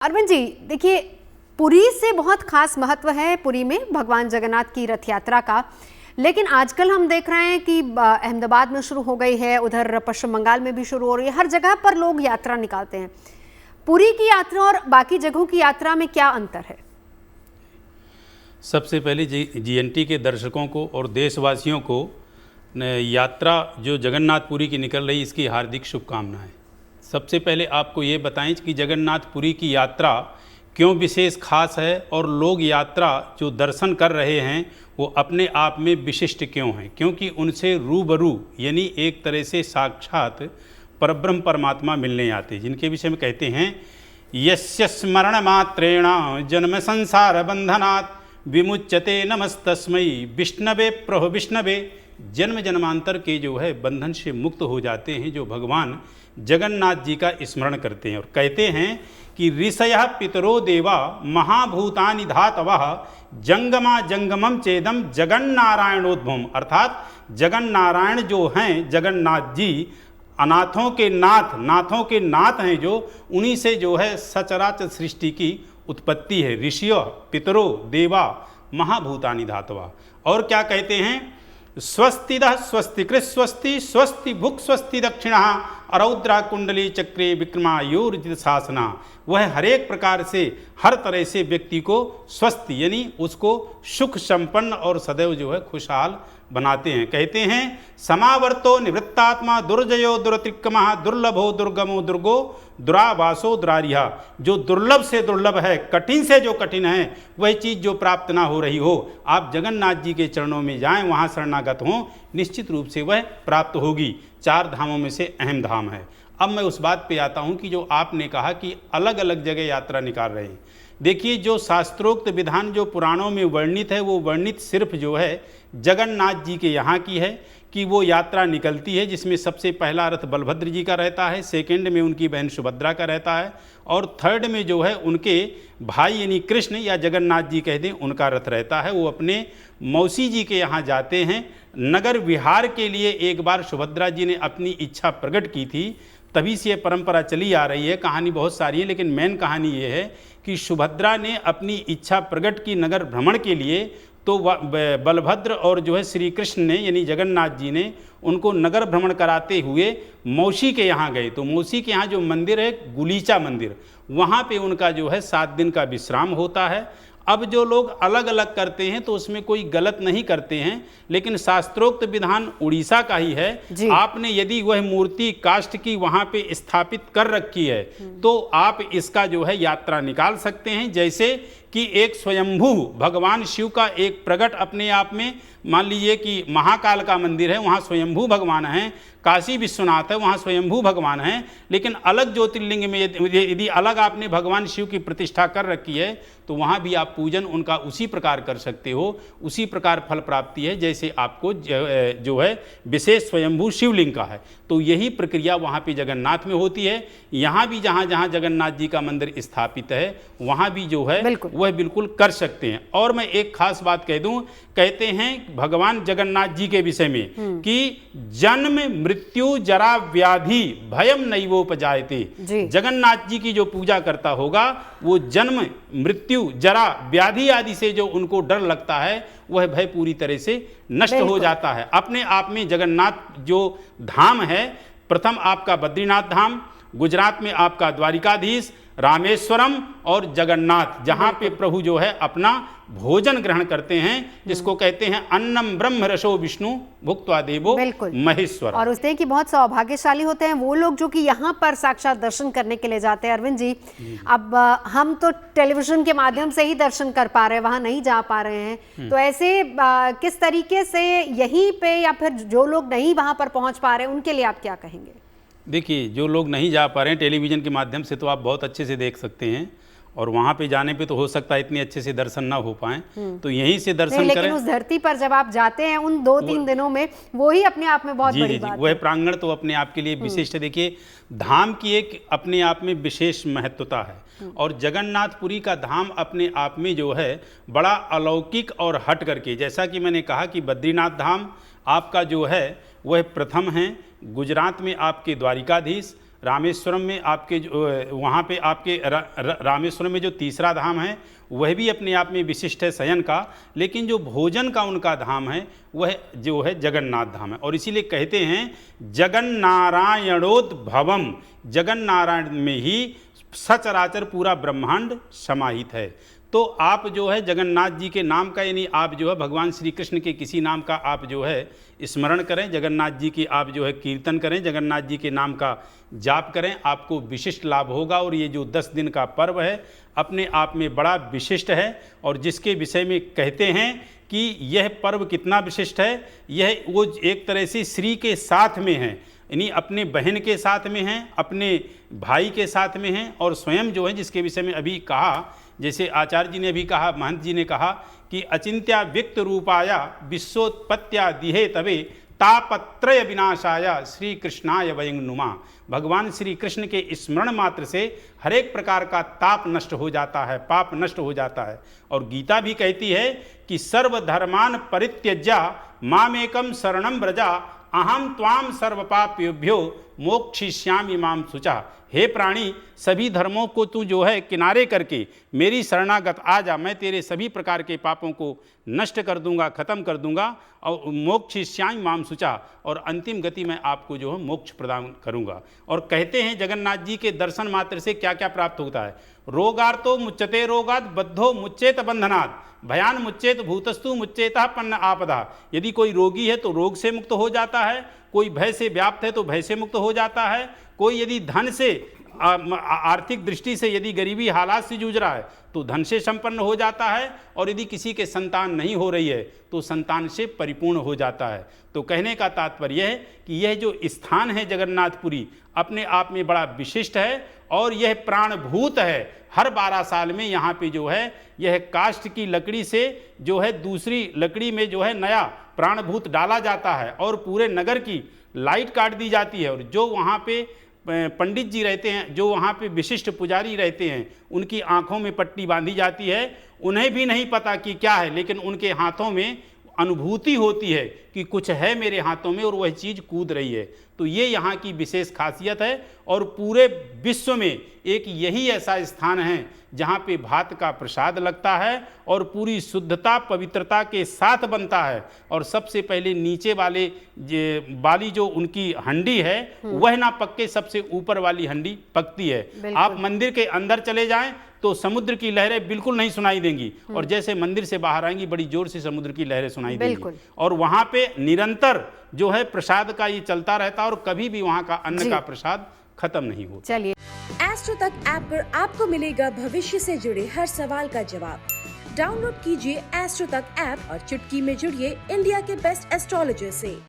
अरविंद जी, देखिए, पुरी से बहुत खास महत्व है पुरी में भगवान जगन्नाथ की रथ यात्रा का। लेकिन आजकल हम देख रहे हैं कि अहमदाबाद में शुरू हो गई है, उधर पश्चिम बंगाल में भी शुरू हो रही है, हर जगह पर लोग यात्रा निकालते हैं। पुरी की यात्रा और बाकी जगहों की यात्रा में क्या अंतर है? सबसे पहले जीएनटी के दर्शकों को और देशवासियों को यात्रा जो जगन्नाथपुरी की निकल रही इसकी हार्दिक शुभकामनाएं। सबसे पहले आपको ये बताएं कि जगन्नाथपुरी की यात्रा क्यों विशेष खास है और लोग यात्रा जो दर्शन कर रहे हैं वो अपने आप में विशिष्ट क्यों हैं, क्योंकि उनसे रूबरू यानी एक तरह से साक्षात परब्रह्म परमात्मा मिलने आते हैं, जिनके विषय में कहते हैं यस्य स्मरण मात्रेण जन्म संसार बंधनात् विमुच्यते नमस्तस्मै विष्णवे प्रभु विष्णवे। जन्म जन्मांतर के जो है बंधन से मुक्त हो जाते हैं जो भगवान जगन्नाथ जी का स्मरण करते हैं। और कहते हैं कि ऋषयः पितरो देवा महाभूतानि धातवः जंगमा जंगमम चेदम जगन्नारायणोद्भवम, अर्थात जगन्नारायण जो हैं जगन्नाथ जी अनाथों के नाथों के नाथ हैं, जो उन्हीं से जो है सचराचर सृष्टि की उत्पत्ति है। ऋषियों पितरो देवा महाभूतानि धातवा। और क्या कहते हैं, स्वस्तिदः स्वस्तिकृत स्वस्ति स्वस्ति भुक् स्वस्ति दक्षिणः अरौद्रा कुंडली चक्रे विक्रमायुर्जित शासना। वह हर एक प्रकार से हर तरह से व्यक्ति को स्वस्थ यानी उसको सुख संपन्न और सदैव जो है खुशहाल बनाते हैं। कहते हैं समावर्तो निवृत्तात्मा दुर्जयो दुरतिक्रमः दुर्लभो दुर्गमो दुर्गो दुरावासो दुरारिहा। जो दुर्लभ से दुर्लभ है, कठिन से जो कठिन है, वह चीज़ जो प्राप्त ना हो रही हो, आप जगन्नाथ जी के चरणों में जाएं, वहाँ शरणागत हों, निश्चित रूप से वह प्राप्त होगी। 4 धामों में से अहम धाम है। अब मैं उस बात पे आता हूँ कि जो आपने कहा कि अलग अलग जगह यात्रा निकाल रहे हैं। देखिए, जो शास्त्रोक्त विधान जो पुराणों में वर्णित है वो वर्णित सिर्फ जो है जगन्नाथ जी के यहाँ की है कि वो यात्रा निकलती है, जिसमें सबसे पहला रथ बलभद्र जी का रहता है, सेकंड में उनकी बहन सुभद्रा का रहता है, और थर्ड में जो है उनके भाई यानी कृष्ण या जगन्नाथ जी कह दें उनका रथ रहता है। वो अपने मौसी जी के यहाँ जाते हैं। नगर विहार के लिए एक बार सुभद्रा जी ने अपनी इच्छा प्रकट की थी, तभी से ये परंपरा चली आ रही है। कहानी बहुत सारी है, लेकिन मेन कहानी ये है कि सुभद्रा ने अपनी इच्छा प्रकट की नगर भ्रमण के लिए, तो बलभद्र और जो है श्री कृष्ण ने यानी जगन्नाथ जी ने उनको नगर भ्रमण कराते हुए मौसी के यहाँ गए। तो मौसी के यहाँ जो मंदिर है गुलीचा मंदिर, वहाँ पे उनका जो है 7 दिन का विश्राम होता है। अब जो लोग अलग अलग करते हैं तो उसमें कोई गलत नहीं करते हैं, लेकिन शास्त्रोक्त विधान उड़ीसा का ही है। आपने यदि वह मूर्ति काष्ठ की वहाँ पे स्थापित कर रखी है तो आप इसका जो है यात्रा निकाल सकते हैं। जैसे कि एक स्वयंभू भगवान शिव का एक प्रगट अपने आप में, मान लीजिए कि महाकाल का मंदिर है, वहाँ स्वयंभू भगवान हैं, काशी विश्वनाथ है, वहाँ स्वयंभू भगवान हैं, लेकिन अलग ज्योतिर्लिंग में यदि अलग आपने भगवान शिव की प्रतिष्ठा कर रखी है तो वहाँ भी आप पूजन उनका उसी प्रकार कर सकते हो, उसी प्रकार फल प्राप्ति है जैसे आपको जो है विशेष स्वयंभू शिवलिंग का है। तो यही प्रक्रिया वहाँ पे जगन्नाथ में होती है। यहाँ भी जहाँ जहाँ जगन्नाथ जी का मंदिर स्थापित है वहाँ भी जो है वह बिल्कुल कर सकते हैं। और मैं एक खास बात कह दूं, कहते हैं भगवान जगन्नाथ जी के विषय में कि जन्म मृत्यु जरा व्याधि भयम नैवोपजायते। जगन्नाथ जी की जो पूजा करता होगा वो जन्म मृत्यु जरा व्याधि आदि से जो उनको डर लगता है वह भय पूरी तरह से नष्ट हो जाता है। अपने आप में जगन्नाथ जो धाम है, प्रथम आपका बद्रीनाथ धाम, गुजरात में आपका द्वारिकाधीश, रामेश्वरम और जगन्नाथ, जहाँ पे प्रभु जो है अपना भोजन ग्रहण करते हैं, जिसको कहते हैं अन्नम ब्रह्म रसो विष्णु भुक्त्वा देवो महेश्वर। और उसने कि बहुत सौभाग्यशाली होते हैं वो लोग जो कि यहाँ पर साक्षात दर्शन करने के लिए जाते हैं। अरविंद जी, अब हम तो टेलीविजन के माध्यम से ही दर्शन कर पा रहे हैं, वहाँ नहीं जा पा रहे हैं, तो ऐसे किस तरीके से यहीं पे या फिर जो लोग नहीं वहाँ पर पहुँच पा रहे हैं उनके लिए आप क्या कहेंगे? देखिए, जो लोग नहीं जा पा रहे हैं टेलीविज़न के माध्यम से तो आप बहुत अच्छे से देख सकते हैं, और वहाँ पे जाने पे तो हो सकता है इतने अच्छे से दर्शन ना हो पाए, तो यहीं से दर्शन करें। लेकिन उस धरती पर जब आप जाते हैं उन 2-3 दिनों में, वो ही अपने आप में बहुत बड़ी बात है। वह प्रांगण तो अपने आप के लिए विशिष्ट है। देखिए, धाम की एक अपने आप में विशेष महत्वता है, और जगन्नाथपुरी का धाम अपने आप में जो है बड़ा अलौकिक और हट करके, जैसा कि मैंने कहा कि बद्रीनाथ धाम आपका जो है वह प्रथम है, गुजरात में आपके द्वारिकाधीश, रामेश्वरम में आपके वहाँ पे आपके रामेश्वरम में जो तीसरा धाम है वह भी अपने आप में विशिष्ट है शयन का, लेकिन जो भोजन का उनका धाम है वह जो है जगन्नाथ धाम है। और इसीलिए कहते हैं जगन्नारायणोद्भवम, जगन्नारायण में ही सचराचर पूरा ब्रह्मांड समाहित है। तो आप जो है जगन्नाथ जी के नाम का, यानी आप जो है भगवान श्री कृष्ण के किसी नाम का आप जो है स्मरण करें, जगन्नाथ जी की आप जो है कीर्तन करें, जगन्नाथ जी के नाम का जाप करें, आपको विशिष्ट लाभ होगा। और ये जो 10 दिन का पर्व है अपने आप में बड़ा विशिष्ट है, और जिसके विषय में कहते हैं कि यह पर्व कितना विशिष्ट है, यह वो एक तरह से श्री के साथ में है, यानी अपने बहन के साथ में हैं, अपने भाई के साथ में हैं, और स्वयं जो है जिसके विषय में अभी कहा, जैसे आचार्य जी ने भी कहा, महंत जी ने कहा कि अचिंत्या व्यक्त रूपाया विश्वोत्पत्त्या दिहे तवे तापत्रय विनाशाया श्री कृष्णाय वयं नुमा। भगवान श्री कृष्ण के स्मरण मात्र से हर एक प्रकार का ताप नष्ट हो जाता है, पाप नष्ट हो जाता है। और गीता भी कहती है कि सर्वधर्मान परित्यज्या मामेकम शरणं व्रजा अहम त्वाम सर्वपापेभ्यो मोक्षयिष्यामि माम शुचा। हे प्राणी, सभी धर्मों को तू जो है किनारे करके मेरी शरणागत आ जा, मैं तेरे सभी प्रकार के पापों को नष्ट कर दूंगा, खत्म कर दूंगा, और मोक्षयिष्यामि माम शुचा, और अंतिम गति में आपको जो है मोक्ष प्रदान करूंगा। और कहते हैं जगन्नाथ जी के दर्शन मात्र से क्या क्या प्राप्त होता है। रोगार्तो मुच्यते रोगात, बद्धो मुच्येत बंधनात्, भयान मुच्येत भूतस्तु मुच्येतः पन्न आपदा। यदि कोई रोगी है तो रोग से मुक्त हो जाता है, कोई भय से व्याप्त है तो भय से मुक्त हो जाता है, कोई यदि धन से आर्थिक दृष्टि से यदि गरीबी हालात से जूझ रहा है तो धन से संपन्न हो जाता है, और यदि किसी के संतान नहीं हो रही है तो संतान से परिपूर्ण हो जाता है। तो कहने का तात्पर्य है कि यह जो स्थान है जगन्नाथपुरी अपने आप में बड़ा विशिष्ट है, और यह प्राणभूत है। हर 12 साल में यहाँ पे जो है यह काष्ठ की लकड़ी से जो है दूसरी लकड़ी में जो है नया प्राणभूत डाला जाता है, और पूरे नगर की लाइट काट दी जाती है। और जो वहाँ पे पंडित जी रहते हैं, जो वहाँ पे विशिष्ट पुजारी रहते हैं, उनकी आंखों में पट्टी बांधी जाती है। उन्हें भी नहीं पता कि क्या है, लेकिन उनके हाथों में अनुभूति होती है कि कुछ है मेरे हाथों में, और वह चीज़ कूद रही है। तो ये यहाँ की विशेष खासियत है। और पूरे विश्व में एक यही ऐसा स्थान है जहाँ पे भात का प्रसाद लगता है, और पूरी शुद्धता पवित्रता के साथ बनता है। और सबसे पहले नीचे वाली जो उनकी हंडी है वह ना पक के सबसे ऊपर वाली हंडी पकती है। आप मंदिर के अंदर चले जाएं तो समुद्र की लहरें बिल्कुल नहीं सुनाई देंगी, और जैसे मंदिर से बाहर आएंगी बड़ी जोर से समुद्र की लहरें सुनाई देंगी। और वहाँ पे निरंतर जो है प्रसाद का ये चलता रहता है, और कभी भी वहाँ का अन्न का प्रसाद खत्म नहीं होता। चलिए, एस्ट्रो तक ऐप पर आपको मिलेगा भविष्य से जुड़े हर सवाल का जवाब। डाउनलोड कीजिए एस्ट्रो तक ऐप और चुटकी में जुड़िए इंडिया के बेस्ट एस्ट्रोलॉजर से।